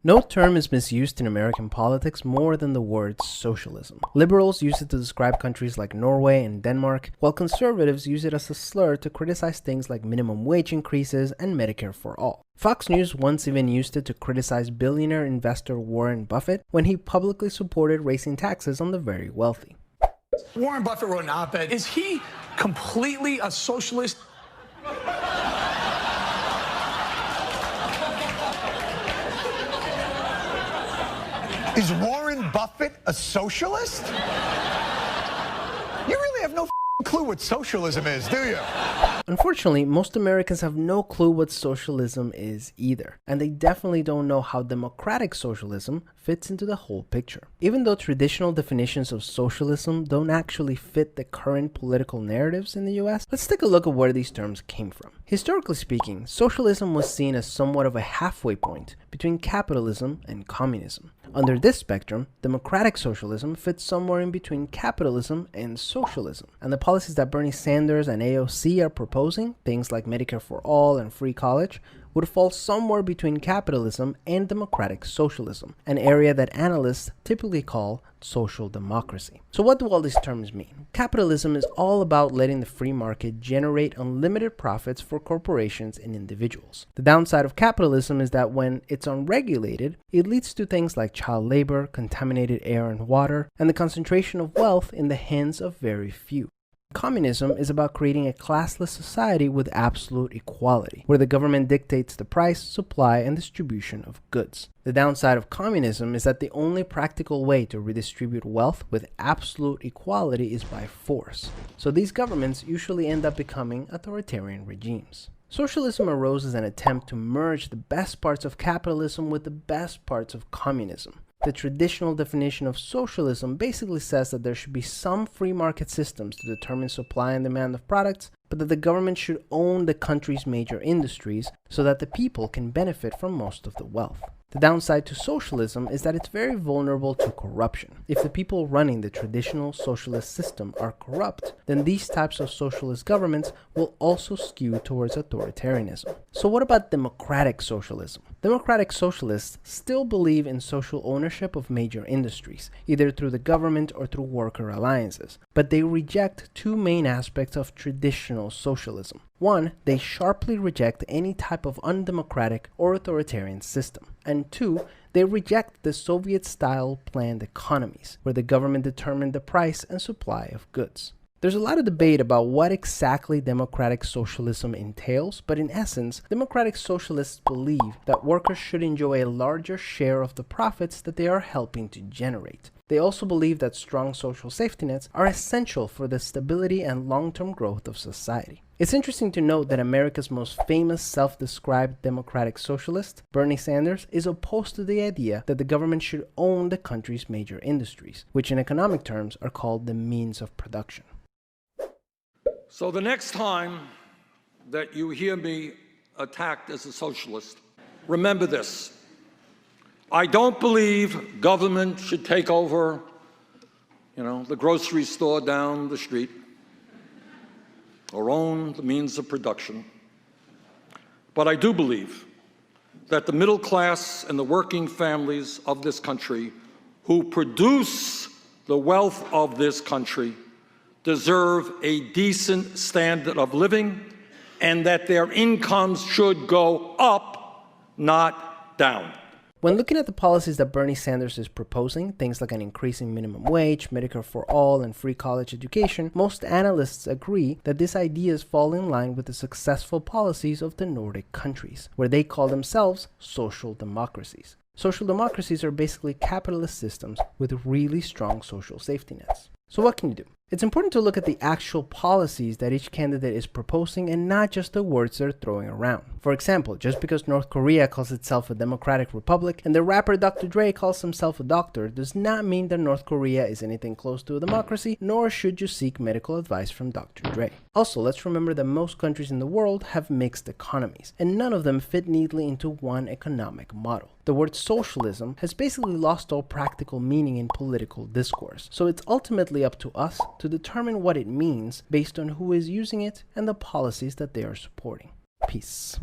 No term is misused in American politics more than the word socialism. Liberals use it to describe countries like Norway and Denmark, while conservatives use it as a slur to criticize things like minimum wage increases and Medicare for all. Fox News once even used it to criticize billionaire investor Warren Buffett when he publicly supported raising taxes on the very wealthy. Warren Buffett wrote an op-ed. Is he completely a socialist? Is Warren Buffett a socialist? You really have no clue what socialism is, do you? Unfortunately, most Americans have no clue what socialism is either, and they definitely don't know how democratic socialism fits into the whole picture. Even though traditional definitions of socialism don't actually fit the current political narratives in the US, let's take a look at where these terms came from. Historically speaking, socialism was seen as somewhat of a halfway point between capitalism and communism. Under this spectrum, democratic socialism fits somewhere in between capitalism and socialism, and the policies that Bernie Sanders and AOC are proposing, things like Medicare for all and free college, would fall somewhere between capitalism and democratic socialism, an area that analysts typically call social democracy. So what do all these terms mean? Capitalism is all about letting the free market generate unlimited profits for corporations and individuals. The downside of capitalism is that when it's unregulated, it leads to things like child labor, contaminated air and water, and the concentration of wealth in the hands of very few. Communism is about creating a classless society with absolute equality, where the government dictates the price, supply, and distribution of goods. The downside of communism is that the only practical way to redistribute wealth with absolute equality is by force. So these governments usually end up becoming authoritarian regimes. Socialism arose as an attempt to merge the best parts of capitalism with the best parts of communism. The traditional definition of socialism basically says that there should be some free market systems to determine supply and demand of products, but that the government should own the country's major industries so that the people can benefit from most of the wealth. The downside to socialism is that it's very vulnerable to corruption. If the people running the traditional socialist system are corrupt, then these types of socialist governments will also skew towards authoritarianism. So what about democratic socialism? Democratic socialists still believe in social ownership of major industries, either through the government or through worker alliances, but they reject two main aspects of traditional socialism. One, they sharply reject any type of undemocratic or authoritarian system. And two, they reject the Soviet-style planned economies, where the government determined the price and supply of goods. There's a lot of debate about what exactly democratic socialism entails, but in essence, democratic socialists believe that workers should enjoy a larger share of the profits that they are helping to generate. They also believe that strong social safety nets are essential for the stability and long-term growth of society. It's interesting to note that America's most famous self-described democratic socialist, Bernie Sanders, is opposed to the idea that the government should own the country's major industries, which in economic terms are called the means of production. So the next time that you hear me attacked as a socialist, remember this. I don't believe government should take over, the grocery store down the street or own the means of production. But I do believe that the middle class and the working families of this country who produce the wealth of this country deserve a decent standard of living and that their incomes should go up, not down. When looking at the policies that Bernie Sanders is proposing, things like an increasing minimum wage, Medicare for all, and free college education, most analysts agree that these ideas fall in line with the successful policies of the Nordic countries, where they call themselves social democracies. Social democracies are basically capitalist systems with really strong social safety nets. So what can you do? It's important to look at the actual policies that each candidate is proposing and not just the words they're throwing around. For example, just because North Korea calls itself a democratic republic and the rapper Dr. Dre calls himself a doctor does not mean that North Korea is anything close to a democracy, nor should you seek medical advice from Dr. Dre. Also, let's remember that most countries in the world have mixed economies, and none of them fit neatly into one economic model. The word socialism has basically lost all practical meaning in political discourse, so it's ultimately up to us to determine what it means based on who is using it and the policies that they are supporting. Peace.